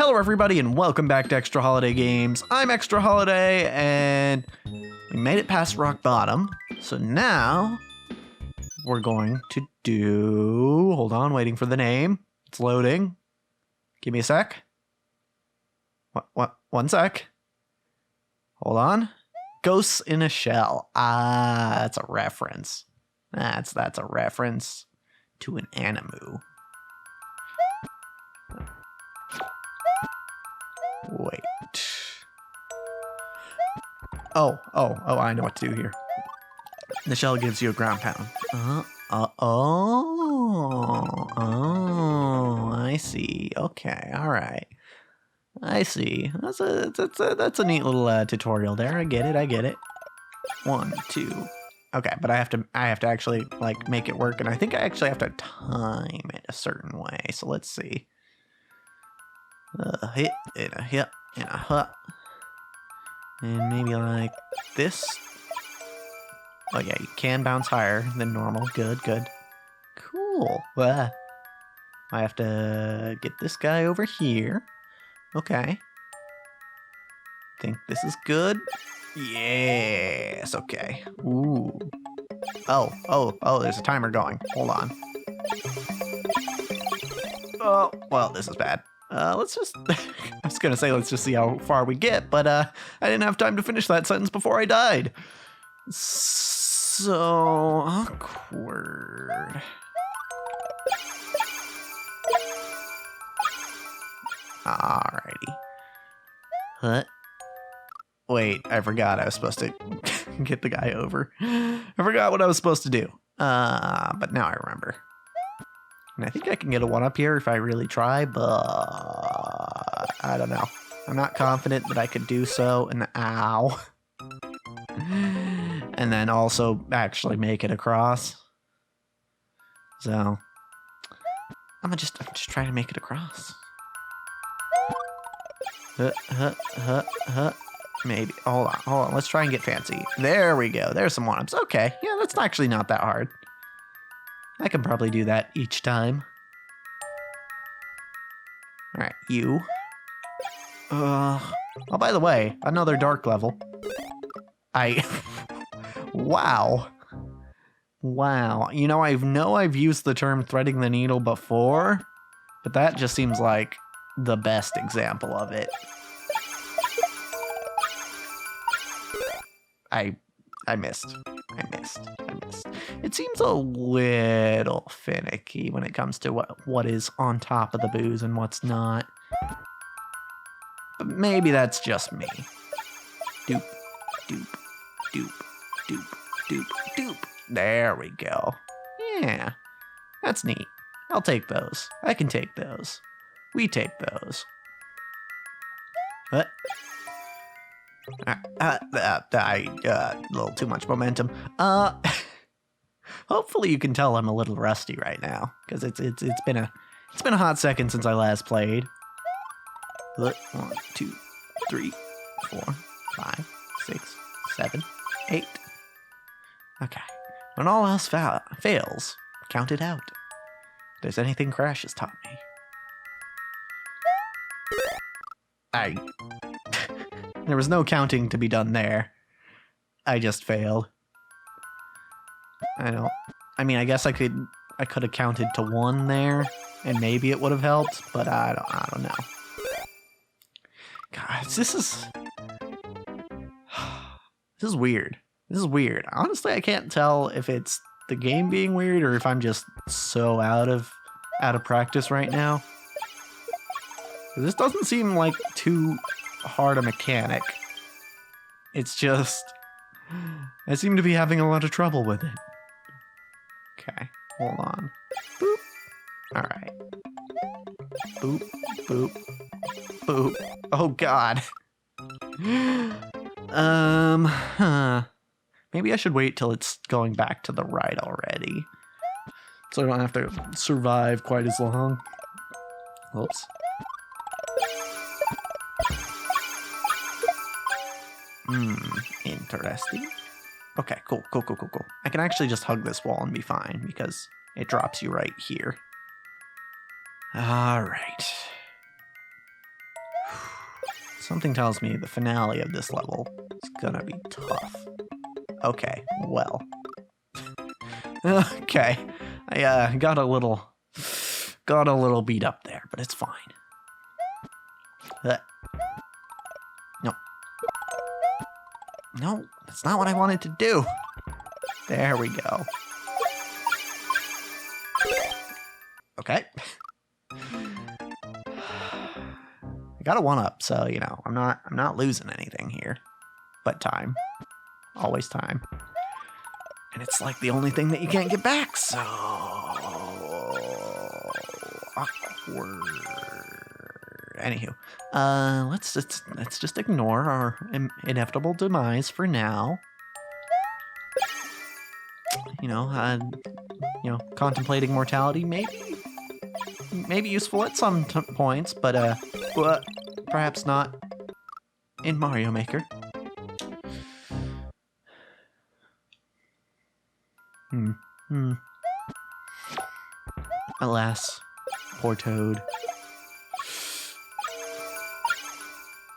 Hello everybody and welcome back to Extra Holiday Games. I'm Extra Holiday and we made it past rock bottom. So now we're going to do, hold on, waiting for the name. It's loading. Give me a sec. What? 1 sec. Hold on. Ghosts in a Shell. Ah, that's a reference. That's a reference to an animu. Wait. Oh, I know what to do here. The shell gives you a ground pound. I see. Okay, all right. I see. That's a neat little tutorial there. I get it. 1, 2. Okay, but I have to actually like make it work, and I think I actually have to time it a certain way. So let's see. A hit and a hit and a hut, and maybe like this. Oh yeah, you can bounce higher than normal. Good. Cool. I have to get this guy over here. Okay. Think this is good. Yes. Okay. Ooh. Oh. There's a timer going. Hold on. Oh, well, this is bad. Let's just, I was going to say, let's just see how far we get, but I didn't have time to finish that sentence before I died. So awkward. Alrighty. Huh? Wait, I forgot I was supposed to get the guy over. I forgot what I was supposed to do. But now I remember. And I think I can get a 1-up here if I really try, but I don't know. I'm not confident that I could do so, and ow. And then also actually make it across. So I'm just trying to make it across. Maybe. Hold on. Let's try and get fancy. There we go. There's some 1-ups. Okay. Yeah, that's actually not that hard. I can probably do that each time. Alright, you. Oh, by the way, another dark level. Wow. You know, I've used the term threading the needle before, but that just seems like the best example of it. I missed. It seems a little finicky when it comes to what is on top of the booze and what's not. But maybe that's just me. Doop. There we go. Yeah, that's neat. I'll take those. I can take those. We take those. What? A little too much momentum. Hopefully you can tell I'm a little rusty right now, because it's been a hot second since I last played. 1, 2, 3, 4, 5, 6, 7, 8. Okay. When all else fails, count it out. If there's anything Crash has taught me. There was no counting to be done there. I just failed. I guess I could have counted to 1 there, and maybe it would have helped, but I don't know. God, this is weird. This is weird. Honestly, I can't tell if it's the game being weird or if I'm just so out of practice right now. This doesn't seem like too hard a mechanic. It's just I seem to be having a lot of trouble with it. Okay, hold on. Boop. All right. Boop, boop, boop. Oh God. Maybe I should wait till it's going back to the right already, so I don't have to survive quite as long. Whoops. Interesting. Okay, cool. I can actually just hug this wall and be fine, because it drops you right here. All right. Something tells me the finale of this level is gonna be tough. Okay, well. Okay, I got a little beat up there, but it's fine. No. No, that's not what I wanted to do. There we go. Okay. I got a 1-up, so you know, I'm not losing anything here. But time. Always time. And it's like the only thing that you can't get back, so awkward. Anywho, let's just ignore our inevitable demise for now. You know, contemplating mortality maybe useful at some points, but perhaps not in Mario Maker. Alas, poor Toad.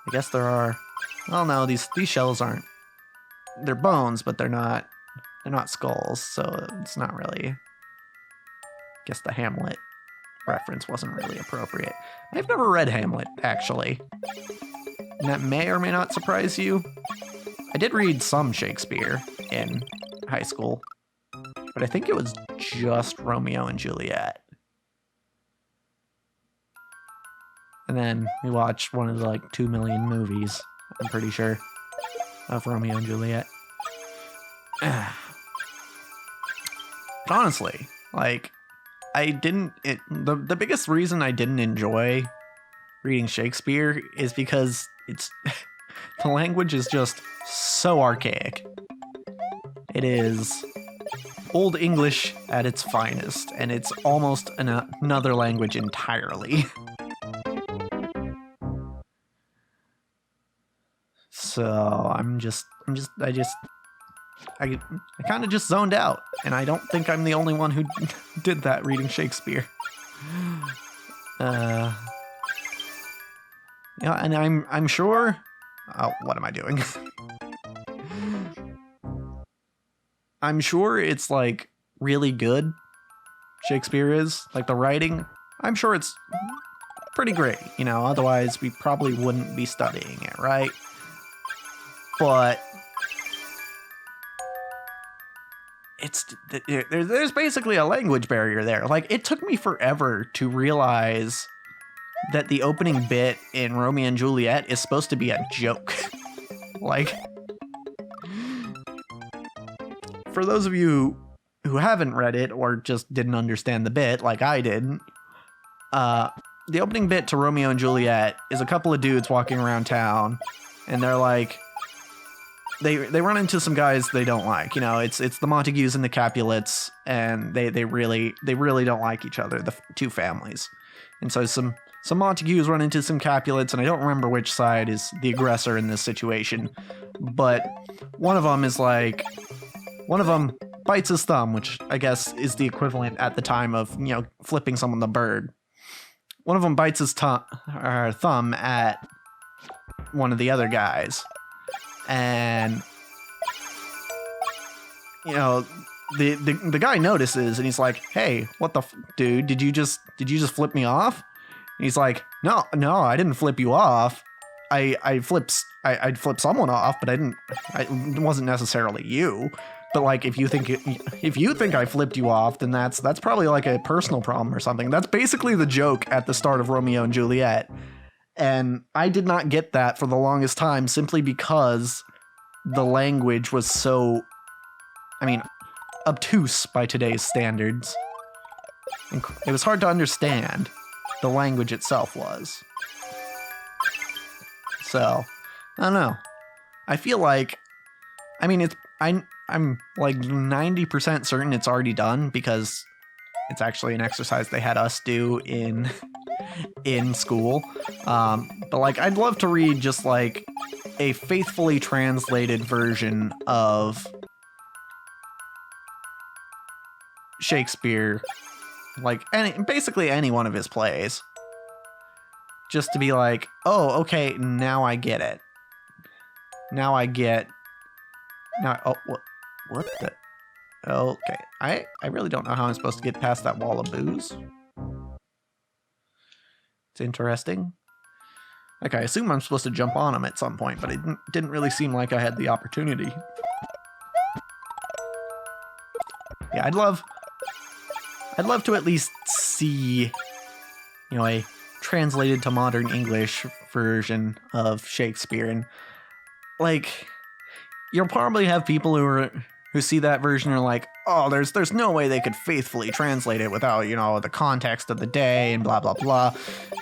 I guess there are. Well, no, these shells aren't. They're bones, but they're not skulls, so it's not really. I guess the Hamlet reference wasn't really appropriate. I've never read Hamlet, actually. And that may or may not surprise you. I did read some Shakespeare in high school, but I think it was just Romeo and Juliet. And then we watched one of the, like, 2 million movies, I'm pretty sure, of Romeo and Juliet. But honestly, like, the biggest reason I didn't enjoy reading Shakespeare is because it's the language is just so archaic. It is Old English at its finest, and it's almost another language entirely. So I kind of just zoned out, and I don't think I'm the only one who did that reading Shakespeare. Yeah, and I'm sure. Oh, what am I doing? I'm sure it's like really good. Shakespeare is like the writing. I'm sure it's pretty great. You know, otherwise we probably wouldn't be studying it, right? But there's basically a language barrier there. Like, it took me forever to realize that the opening bit in Romeo and Juliet is supposed to be a joke. Like, for those of you who haven't read it or just didn't understand the bit like I didn't, the opening bit to Romeo and Juliet is a couple of dudes walking around town, and they're like, they run into some guys they don't like. You know, it's the Montagues and the Capulets, and they really don't like each other, the two families. And so some Montagues run into some Capulets, and I don't remember which side is the aggressor in this situation, but one of them bites his thumb, which I guess is the equivalent at the time of, you know, flipping someone the bird. One of them bites his thumb at one of the other guys. And, you know, the guy notices, and he's like, "Hey, what the dude? Did you just flip me off?" And he's like, "No, I didn't flip you off. I'd flip someone off, but it wasn't necessarily you. But like, if you think I flipped you off, then that's probably like a personal problem or something." That's basically the joke at the start of Romeo and Juliet. And I did not get that for the longest time, simply because the language was so, obtuse by today's standards. It was hard to understand. The language itself was. So, I don't know. I feel like, I'm like 90% certain it's already done, because it's actually an exercise they had us do in school. But like, I'd love to read just like a faithfully translated version of Shakespeare, like basically any one of his plays, just to be like, oh, okay, now I get it. Now I get... Now, oh, what the... Okay, I really don't know how I'm supposed to get past that wall of booze. It's interesting. Like, I assume I'm supposed to jump on him at some point, but it didn't really seem like I had the opportunity. Yeah, I'd love to at least see, you know, a translated to modern English version of Shakespeare. And, like, you'll probably have people who see that version and are like, oh, there's no way they could faithfully translate it without, you know, the context of the day and blah, blah, blah.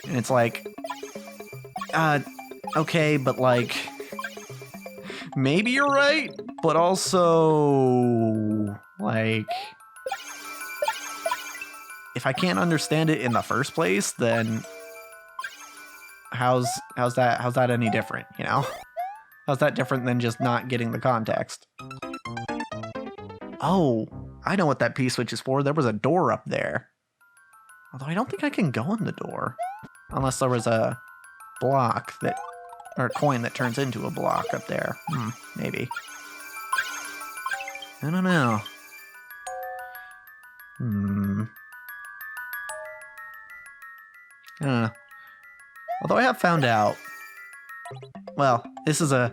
And it's like, okay, but like, maybe you're right, but also, like, if I can't understand it in the first place, then how's that any different, you know? How's that different than just not getting the context? Oh, I know what that P-switch is for. There was a door up there. Although I don't think I can go in the door. Unless there was a block that... or a coin that turns into a block up there. Maybe. I don't know. I don't know. Although I have found out... Well, this is a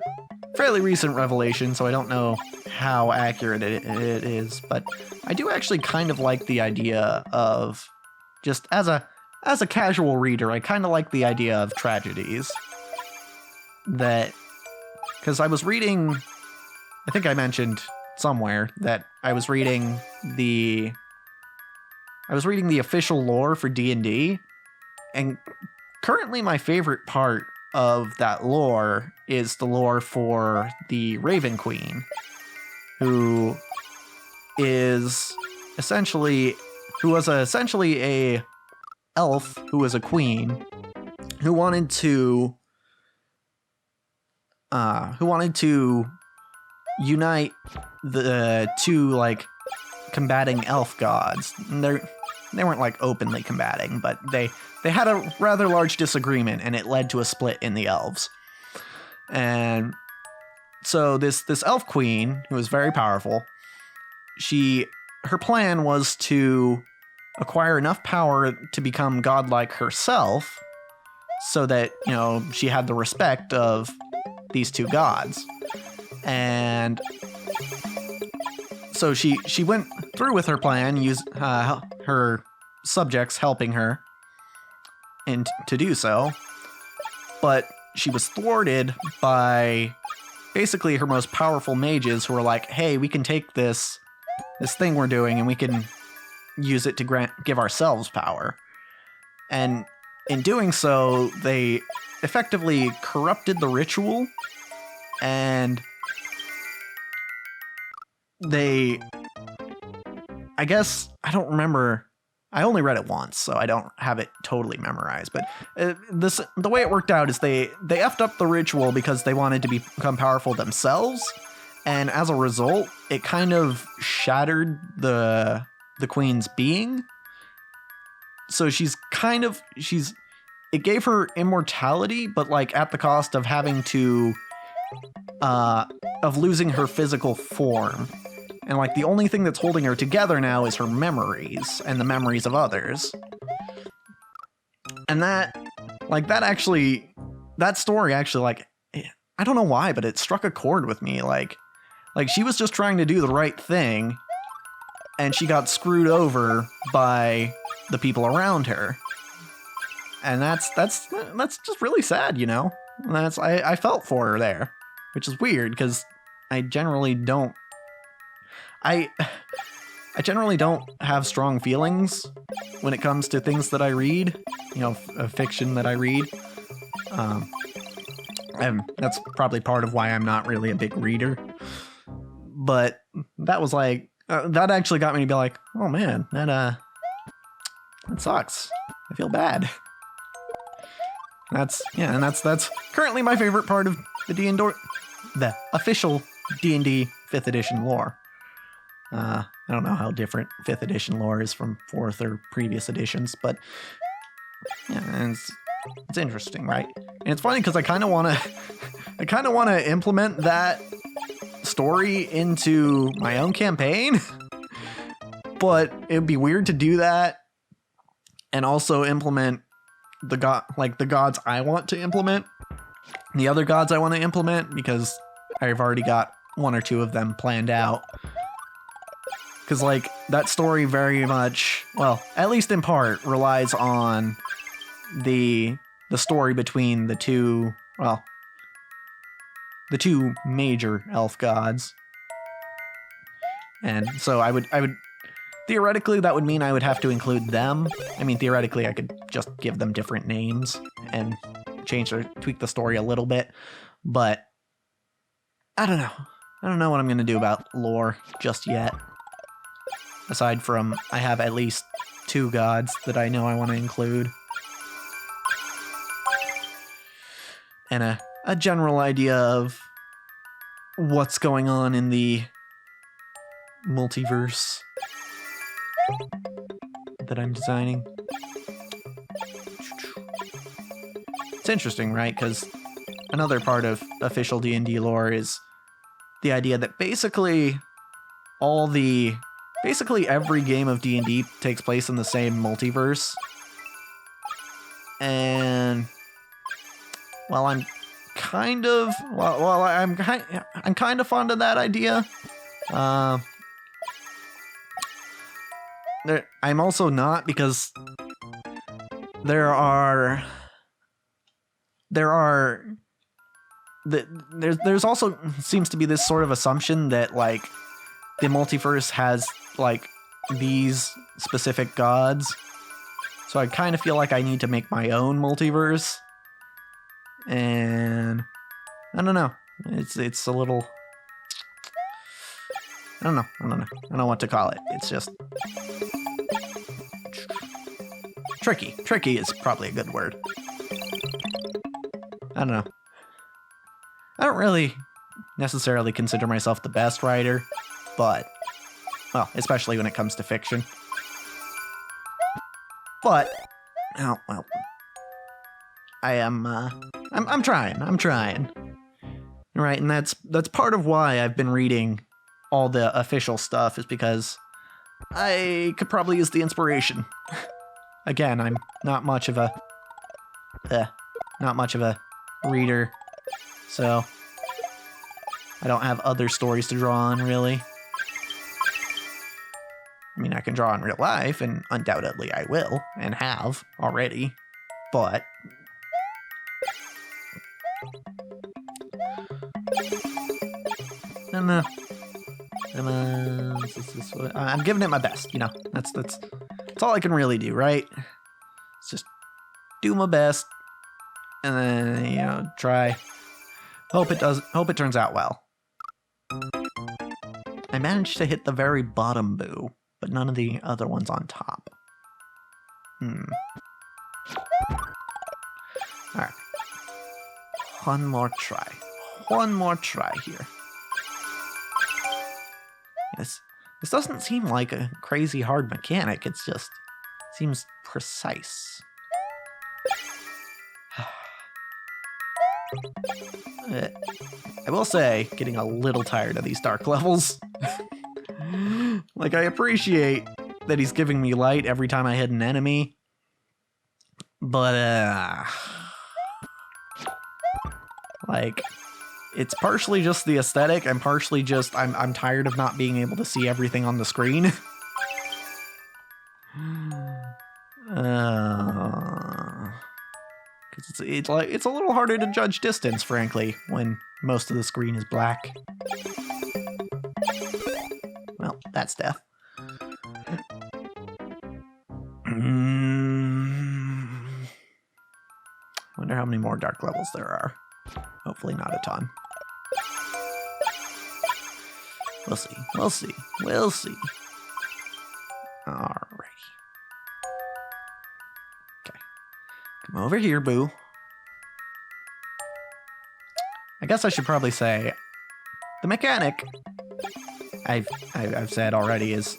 fairly recent revelation, so I don't know how accurate it is, but I do actually kind of like the idea of... Just as a casual reader, I kind of like the idea of tragedies. That... Because I was reading... I think I mentioned somewhere that I was reading the official lore for D&D, and currently my favorite part of that lore is the lore for the Raven Queen, who was essentially a elf who was a queen who wanted to unite the two, like, combating elf gods. And they weren't like openly combating, but they had a rather large disagreement, and it led to a split in the elves. And so this elf queen, who was very powerful, her plan was to acquire enough power to become godlike herself, so that, you know, she had the respect of these two gods. And so she went through with her plan, used her subjects helping her and to do so, but she was thwarted by basically her most powerful mages, who were like, hey, we can take this thing we're doing and we can use it to give ourselves power. And in doing so, they effectively corrupted the ritual, and I guess, I don't remember, I only read it once, so I don't have it totally memorized, but the way it worked out is they effed up the ritual because they wanted to become powerful themselves, and as a result, it kind of shattered the queen's being. So it gave her immortality, but like at the cost of having to, of losing her physical form. And like the only thing that's holding her together now is her memories and the memories of others. And that story actually, like, I don't know why, but it struck a chord with me. Like she was just trying to do the right thing, and she got screwed over by the people around her. And that's just really sad, you know? And I felt for her there, which is weird, because I generally don't have strong feelings when it comes to things that I read, you know, fiction that I read. And that's probably part of why I'm not really a big reader. But that was like, that actually got me to be like, oh man, that sucks. I feel bad. That's currently my favorite part of the official D&D 5th edition lore. I don't know how different 5th edition lore is from 4th or previous editions, but yeah, It's interesting, right? And it's funny because I kind of want to, I kind of want to implement that story into my own campaign, but it'd be weird to do that and also implement the gods I want to implement, the other gods I want to implement, because I've already got one or two of them planned out. Because like that story very much, well, at least in part, relies on the story between the two, well, the two major elf gods. And so I would theoretically that would mean I would have to include them. I mean, theoretically I could just give them different names and change or tweak the story a little bit, but I don't know. I don't know what I'm going to do about lore just yet. Aside from, I have at least 2 gods that I know I want to include. And a general idea of what's going on in the multiverse that I'm designing. It's interesting, right? Because another part of official D&D lore is the idea that basically every game of D&D takes place in the same multiverse. And well, I'm kind of fond of that idea. I'm also not, because there's also seems to be this sort of assumption that like the multiverse has like these specific gods. So I kind of feel like I need to make my own multiverse. And I don't know. It's a little, I don't know. I don't know what to call it. It's just tricky. Tricky is probably a good word. I don't know. I don't really necessarily consider myself the best writer, but, well, especially when it comes to fiction. But, oh, well, I am, I'm trying. Right, and that's part of why I've been reading all the official stuff, is because I could probably use the inspiration. Again, I'm not much of a reader, so I don't have other stories to draw on, really. I mean, I can draw in real life, and undoubtedly I will, and have already, but I'm giving it my best, you know. That's all I can really do, right? It's just do my best, and then, you know, try. Hope it turns out well. I managed to hit the very bottom boo, but none of the other ones on top. Alright. One more try here. This doesn't seem like a crazy hard mechanic, it's just seems precise. I will say, getting a little tired of these dark levels. Like, I appreciate that he's giving me light every time I hit an enemy, but like, it's partially just the aesthetic, and partially just I'm tired of not being able to see everything on the screen. Because it's a little harder to judge distance, frankly, when most of the screen is black. Well, that's death. Wonder how many more dark levels there are. Hopefully not a ton. We'll see. Alrighty. Okay. Come over here, boo. I guess I should probably say the mechanic I've said already is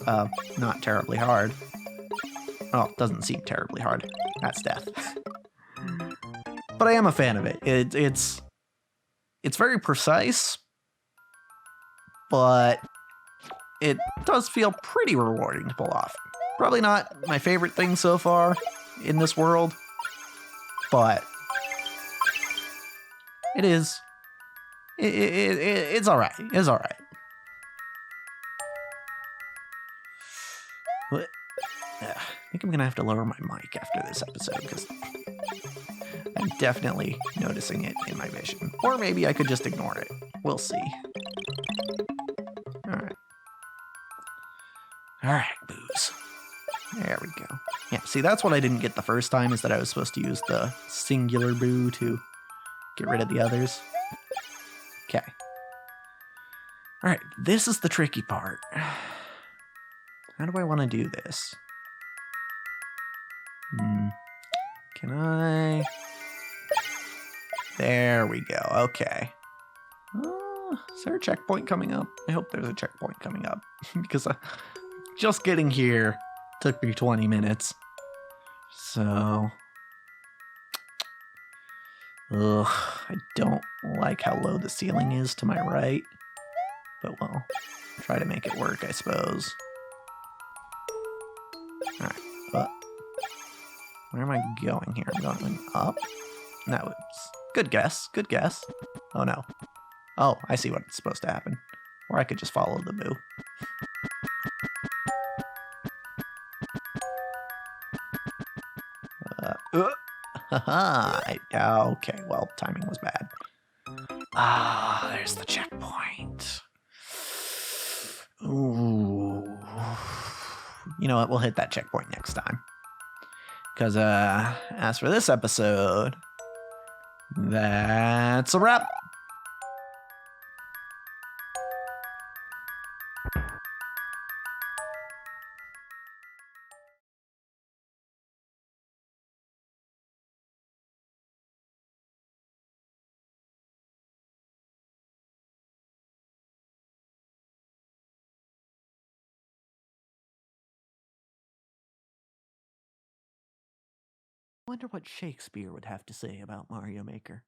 not terribly hard. Well, it doesn't seem terribly hard. That's death. but I am a fan of it. It's very precise, but it does feel pretty rewarding to pull off. Probably not my favorite thing so far in this world, but it is. It's all right. It's all right. What? I think I'm gonna have to lower my mic after this episode because I'm definitely noticing it in my vision. Or maybe I could just ignore it. We'll see. Alright. Alright, booze. There we go. Yeah, see, that's what I didn't get the first time, is that I was supposed to use the singular boo to get rid of the others. Okay. Alright, this is the tricky part. How do I want to do this? Can I... There we go. Okay. Is there a checkpoint coming up? I hope there's a checkpoint coming up. Because just getting here took me 20 minutes. So... Ugh, I don't like how low the ceiling is to my right. But well, try to make it work, I suppose. Alright, where am I going here? I'm going up? No, it's... Good guess, good guess. Oh no. Oh, I see what's supposed to happen. Or I could just follow the boo. Haha. Okay, well, timing was bad. Ah, there's the checkpoint. Ooh. You know what? We'll hit that checkpoint next time. Because, as for this episode, that's a wrap. I wonder what Shakespeare would have to say about Mario Maker.